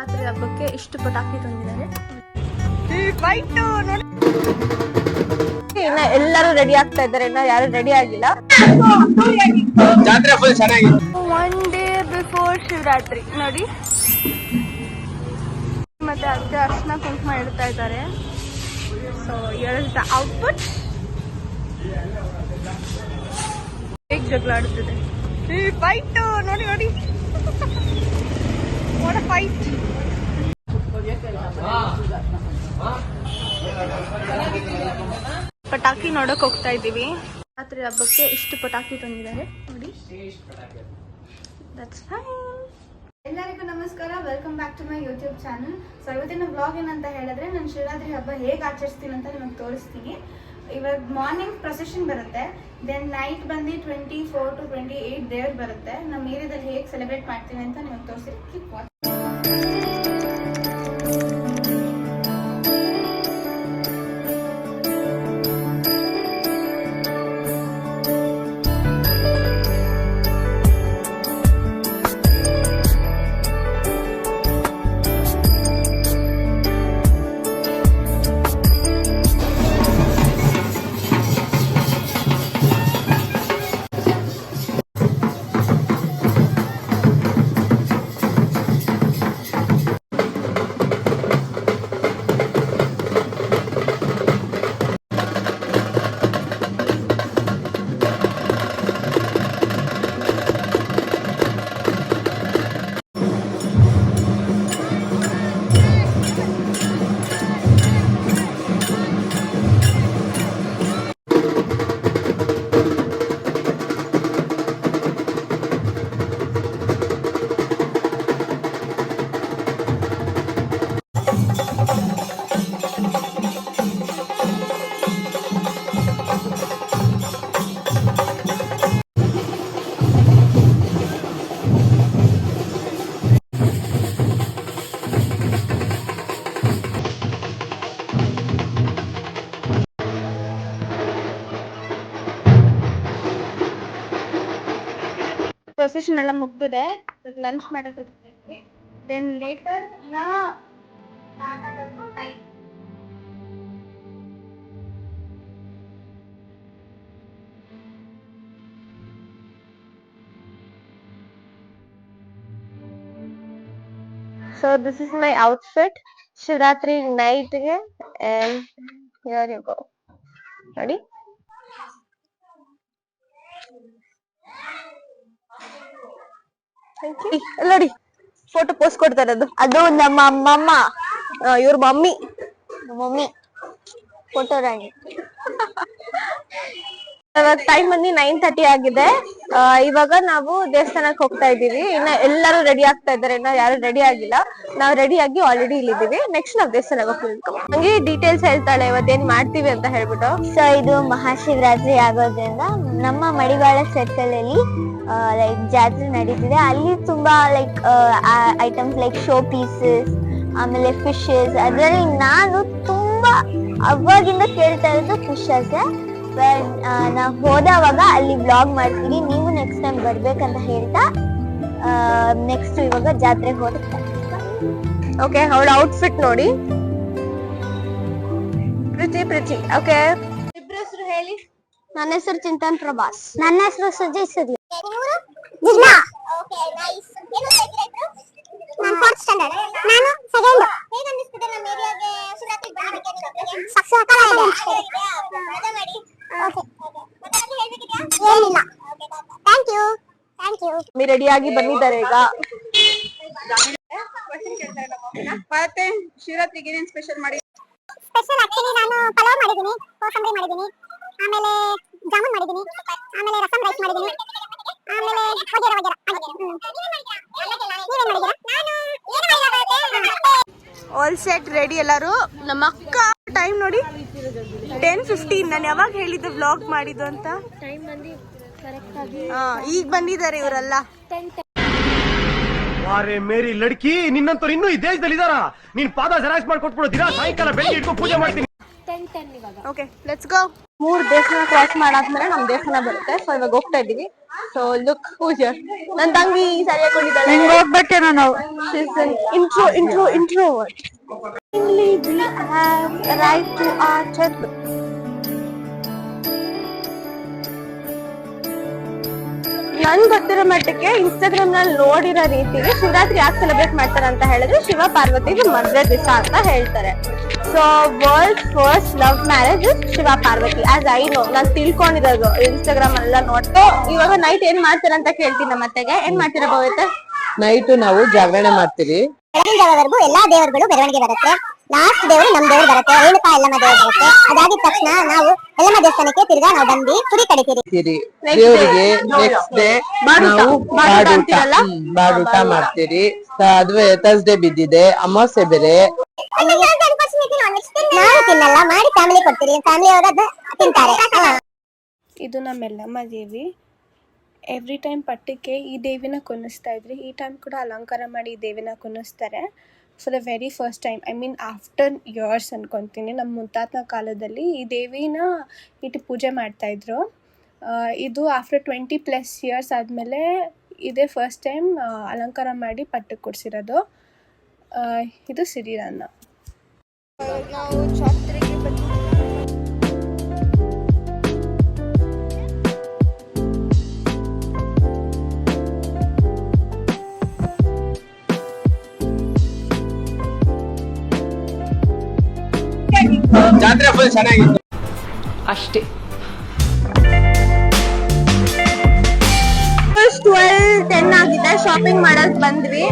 ರಾತ್ರಿ ಹಬ್ಬಕ್ಕೆ ಇಷ್ಟು ಪಟಾಕಿ ತಂದಿದ್ದಾರೆ. ಇನ್ನ ಎಲ್ಲರೂ ರೆಡಿ ಆಗ್ತಾ ಇದ್ದಾರೆ, ಇನ್ನ ಯಾರು ರೆಡಿ ಆಗಿಲ್ಲ. ಜಾತ್ರೆ ಫುಲ್ ಚೆನ್ನಾಗಿದೆ. ಒನ್ ಡೇ ಬಿಫೋರ್ ಶಿವರಾತ್ರಿ ನೋಡಿ. ಮತ್ತೆ ಅತ್ತೆ ಅರ್ಶನ ಕುಂಕುಮ ಇಡ್ತಾ ಇದ್ದಾರೆ. So here is the output. ಹೇಗೆ ಜಗಳ ಆಡ್ತಿದೆ ಫೈಟ್ ನೋಡಿ ನೋಡಿ. What a fight. ಪಟಾಕಿ ನೋಡಕ್ ಹೋಗ್ತಾ ಇದ್ದೀವಿ. ರಾತ್ರಿ ಹಬ್ಬಕ್ಕೆ ಇಷ್ಟು ಪಟಾಕಿ ತಂದಿದ್ದಾರೆ ನೋಡಿ. That's fine. ಎಲ್ಲರಿಗೂ ನಮಸ್ಕಾರ, welcome back to my YouTube channel. So ಇವತ್ತಿನ ಬ್ಲಾಗ್ ಏನಂತ ಹೇಳಿದ್ರೆ ನಾನು ಶಿವರಾತ್ರಿ ಹಬ್ಬ ಹೇಗೆ ಆಚರಿಸ್ತೀನಿ ಅಂತ ನಿಮಗೆ ತೋರಿಸ್ತೀನಿ. ಇವಾಗ ಮಾರ್ನಿಂಗ್ ಪ್ರೊಸೆಷನ್ ಬರುತ್ತೆ, ದೆನ್ ನೈಟ್ ಬಂದು 24 to 28 ದೇವ್ರು ಬರುತ್ತೆ. ನಮ್ಮ ಏರಿಯಾದಲ್ಲಿ ಹೇಗೆ ಸೆಲೆಬ್ರೇಟ್ ಮಾಡ್ತೀವಿ ಅಂತ ನಿಮಗೆ ತೋರಿಸ್ತೀನಿ. Keep watch. ಪ್ರೊಸೆಷನ್ ಎಲ್ಲ ಮುಗ್ದಿದೆ, ಲಂಚ್ ಮಾಡೋದು. Then later So this is my outfit Shivratri night ಗೆ, and here you go. Ready? ನೋಡಿ ಫೋಟೋ ಪೋಸ್ಟ್ ಕೊಡ್ತಾರೆ. ಅದು ನಮ್ಮ ಅಮ್ಮಮ್ಮ, ಇವ್ರ ಮಮ್ಮಿ ಫೋಟೋ ರಾಣಿ. ಇವಾಗ ಟೈಮ್ ಬಂದು 9:30 ಆಗಿದೆ. ಇವಾಗ ನಾವು ದೇವಸ್ಥಾನಕ್ಕೆ ಹೋಗ್ತಾ ಇದೀವಿ. ಇನ್ನ ಎಲ್ಲರೂ ರೆಡಿ ಆಗ್ತಾ ಇದ್ದಾರೆ, ಇನ್ನ ಯಾರು ರೆಡಿ ಆಗಿಲ್ಲ. ನಾವು ರೆಡಿ ಆಗಿ ಆಲ್ರೆಡಿ ಇಲ್ಲಿದ್ದೀವಿ. ನೆಕ್ಸ್ಟ್ ನಾವು ದೇವಸ್ಥಾನಕ್ಕೆ ಹೋಗ್ತೀವಿ. ಹಂಗೆ ಡೀಟೇಲ್ಸ್ ಹೇಳ್ತಾಳೆ ಇವತ್ತೇನ್ ಮಾಡ್ತೀವಿ ಅಂತ ಹೇಳ್ಬಿಟ್ಟು. ಸೊ ಇದು ಮಹಾಶಿವರಾತ್ರಿ ಆಗೋದ್ರಿಂದ ನಮ್ಮ ಮಡಿವಾಳ ಸರ್ಕಲ್ ಅಲ್ಲಿ ಲೈಕ್ ಜಾತ್ರೆ ನಡೀತಿದೆ. ಅಲ್ಲಿ ತುಂಬಾ like items like show pieces, ಆಮೇಲೆ ಫಿಶಸ್. ಅದರಲ್ಲಿ ನಾನು ತುಂಬಾ ಅವಾಗಿಂದ ಕೇಳ್ತಾ ಇರೋದು ಫಿಶಸ್. ನಾವು ಹೋದವಾಗ ಅಲ್ಲಿ ವ್ಲಾಗ್ ಮಾಡ್ತೀವಿ. ನೀವು ನೆಕ್ಸ್ಟ್ ಟೈಮ್ ಬರ್ಬೇಕಂತ ಹೇಳ್ತಾ ನೆಕ್ಸ್ಟ್ ಇವಾಗ ಜಾತ್ರೆಗೆ ಹೋಗುತ್ತೆ. ಓಕೆ, ಅವಳ ಔಟ್ಫಿಟ್ ನೋಡಿ. ಪ್ರೀತಿ ಓಕೆ. ಇಬ್ರ ಹೆಸರು ಹೇಳಿ. ನನ್ನ ಹೆಸರು ಚಿಂತನ್ ಪ್ರಭಾಸ್. ನನ್ನ ಹೆಸರು ಸುಜಯ್ ಸುದಿ. ನಾನು 4th ಸ್ಟ್ಯಾಂಡರ್ಡ್. ನಾನು 2nd. ಹೇಗೆ ಅನಿಸ್ತಿದೆ ನಮ್ಮ ಏರಿಯಾಗೆ ಶಿವರಾತ್ರಿ ಬಂದಿದ್ದಕ್ಕೆ? ಸಕ್ಕತ್ತಾಗಿದೆ. ಮಜಾ ಮಾಡಿ. ಓಕೆ ಮತ್ತೆ ಹೇಳಬೇಕಿದೆಯಾ? ಏನಿಲ್ಲ. Okay thank you. ಮಿ ರೆಡಿ ಆಗಿ ಬಂದಿದ್ದಾರೆ ಈಗ. ಮತ್ತೆ ಶಿವರಾತ್ರಿಗೆ ಏನೇನ್ ಸ್ಪೆಷಲ್ ಮಾಡಿ? ಸ್ಪೆಷಲ್ ಆಕ್ಚುಲಿ ನಾನು ಪಲಾವ್ ಮಾಡಿದೀನಿ, ಕೋಸಂಬರಿ ಮಾಡಿದೀನಿ, ಆಮೇಲೆ ಜಾಮೂನ್ ಮಾಡಿದೀನಿ, ಆಮೇಲೆ ರಸಂ ರೈಸ್ ಮಾಡಿದೀನಿ, ಆಮೇಲೆ ವಗೇರಾ. ಆಲ್ ಸೆಟ್ ರೆಡಿ ಎಲ್ಲರೂ. ನಮ್ಮ ಅಕ್ಕ ಟೈಮ್ ನೋಡಿ 10:15. ನಾನು ಯಾವಾಗ ಹೇಳಿದ್ದು ವ್ಲಾಗ್ ಮಾಡಿದ್ದು ಅಂತ? ಈಗ ಬಂದಿದ್ದಾರೆ ಇವರೆಲ್ಲ. ವಾರೆ ಮೇರಿ ಲಡ್ಕಿ, ನಿನ್ನಂತವ್ರು ಇನ್ನೂ ಈ ದೇಶದಲ್ಲಿ ಇದಾರ? ನೀನ್ ಪಾದ ಜೆರಾಕ್ಸ್ ಮಾಡ್ಕೊಟ್ಬಿಡು. ದಿನ ಸಾಯಂಕಾಲ ಬೆಳಿಗ್ಗೆ ಇಟ್ಕೊಂಡು ಪೂಜೆ ಮಾಡ್ತೀನಿ. Okay let's go. 3 ದೇವಸ್ಥಾನ ಕ್ರಾಸ್ ಮಾಡಾದ್ಮೇಲೆ ನಮ್ ದೇವಸ್ಥಾನ ಬರುತ್ತೆ. ಸೊ ಇವಾಗ ಹೋಗ್ತಾ ಇದೀವಿ. So look who's here. ನನ್ ತಂಗಿ ಸರಿ ಹಾಕೊಂಡಿದ್ದಾಳೆ. ಹೋಗ್ಬಿಟ್ಟೇನೋ ನಾವು. introvert. Finally we have arrived to our temple. ನನ್ ಗೊತ್ತಿರೋ ಮಟ್ಟಕ್ಕೆ ಇನ್ಸ್ಟಾಗ್ರಾಮ್ ನಲ್ಲಿ ನೋಡಿರೋ ರೀತಿಗೆ ಶಿವರಾತ್ರಿ ಯಾಕೆ ಸೆಲೆಬ್ರೇಟ್ ಮಾಡ್ತಾರೆ ಅಂತ ಹೇಳಿದ್ರೆ ಶಿವ ಪಾರ್ವತಿಗೆ ಮದ್ವೆ ದಿವಸ ಅಂತ ಹೇಳ್ತಾರೆ. So world first love marriage is Shiva Parvati as I know. ನಾನ್ ತಿಳ್ಕೊಂಡಿರೋದು ಇನ್ಸ್ಟಾಗ್ರಾಮ್ ಎಲ್ಲ ನೋಡ್ತಾ. ಇವಾಗ ನೈಟ್ ಏನ್ ಮಾಡ್ತೀರಾ ಅಂತ ಕೇಳ್ತೀನಿ ನಮ್ಮ ಅತ್ತೆಗೆ. ಏನ್ ಮಾಡ್ತೀರಾ ಭವಿತೆ? ನೈಟ್ ನಾವು ಜಾಗರಣೆ ಮಾಡ್ತೀವಿ. ಬೆಳಗಿನ ಜಾವವರೆಗೂ ಎಲ್ಲಾ ದೇವರುಗಳು ಮೆರವಣಿಗೆ ಬರುತ್ತೆ. ಲಾಸ್ಟ್ ದೇವರು ನಮ್ ದೇವರು ಬರುತ್ತೆ, ರೇಣುಕಾ ಎಲ್ಲಮ್ಮ ದೇವರು ಬರುತ್ತೆ. ಅದಾಗಿದ ತಕ್ಷಣ ನಾವು ಎಲ್ಲಮ್ಮ ದೇವಸ್ಥಾನಕ್ಕೆ ತಿರ್ಗಾ ನಾವು ಬಂದು ಕುರಿ ಕಡಿತೀರಿ. ದೇವರಿಗೆ ನೆಕ್ಸ್ಟ್ ಡೇ ನಾವು ಬಾಡೂಟ ಮಾಡ್ತೀರಿ. ಅದುವೆ ಥರ್ಸ್ಡೇ ಬಿದ್ದಿದೆ, ಅಮಾವಾಸ್ಯೆ ಬೇರೆ. ನಾವು ತಿನ್ನಲ್ಲ, ಮಾಡಿ ಫ್ಯಾಮಿಲಿ ಕೊಡ್ತೀರಿ, ಫ್ಯಾಮಿಲಿ ಅವರು ತಿಂತಾರೆ. ಇದು ನಮ್ಮೆಲ್ಲಮ್ಮ ದೇವಿ. ಎವ್ರಿ ಟೈಮ್ ಪಟ್ಟಕ್ಕೆ ಈ ದೇವಿನ ಕುಣಿಸ್ತಾ ಇದ್ರಿ. ಈ ಟೈಮ್ ಕೂಡ ಅಲಂಕಾರ ಮಾಡಿ ಈ ದೇವಿನ ಕುಣಿಸ್ತಾರೆ. For the very first time, I mean after years ಅನ್ಕೊತೀನಿ. ನಮ್ಮ ಮುತ್ತಾತನ ಕಾಲದಲ್ಲಿ ಈ ದೇವಿನ ಇಟ್ಟು ಪೂಜೆ ಮಾಡ್ತಾಯಿದ್ರು. ಇದು ಆಫ್ಟರ್ 20+ ಇಯರ್ಸ್ ಆದಮೇಲೆ ಇದೇ ಫಸ್ಟ್ ಟೈಮ್ ಅಲಂಕಾರ ಮಾಡಿ ಪಟ್ಟಕ್ಕೆ ಕೊಡಿಸಿರೋದು. ಇದು ಸಿರಿರನ್ನ. ಜಾತ್ರೆ ಫುಲ್ ಚೆನ್ನಾಗಿತ್ತು ಅಷ್ಟೇ. 12:10 ಆಗಿದೆ. ಶಾಪಿಂಗ್ ಮಾಡಕ್ ಬಂದ್ವಿ.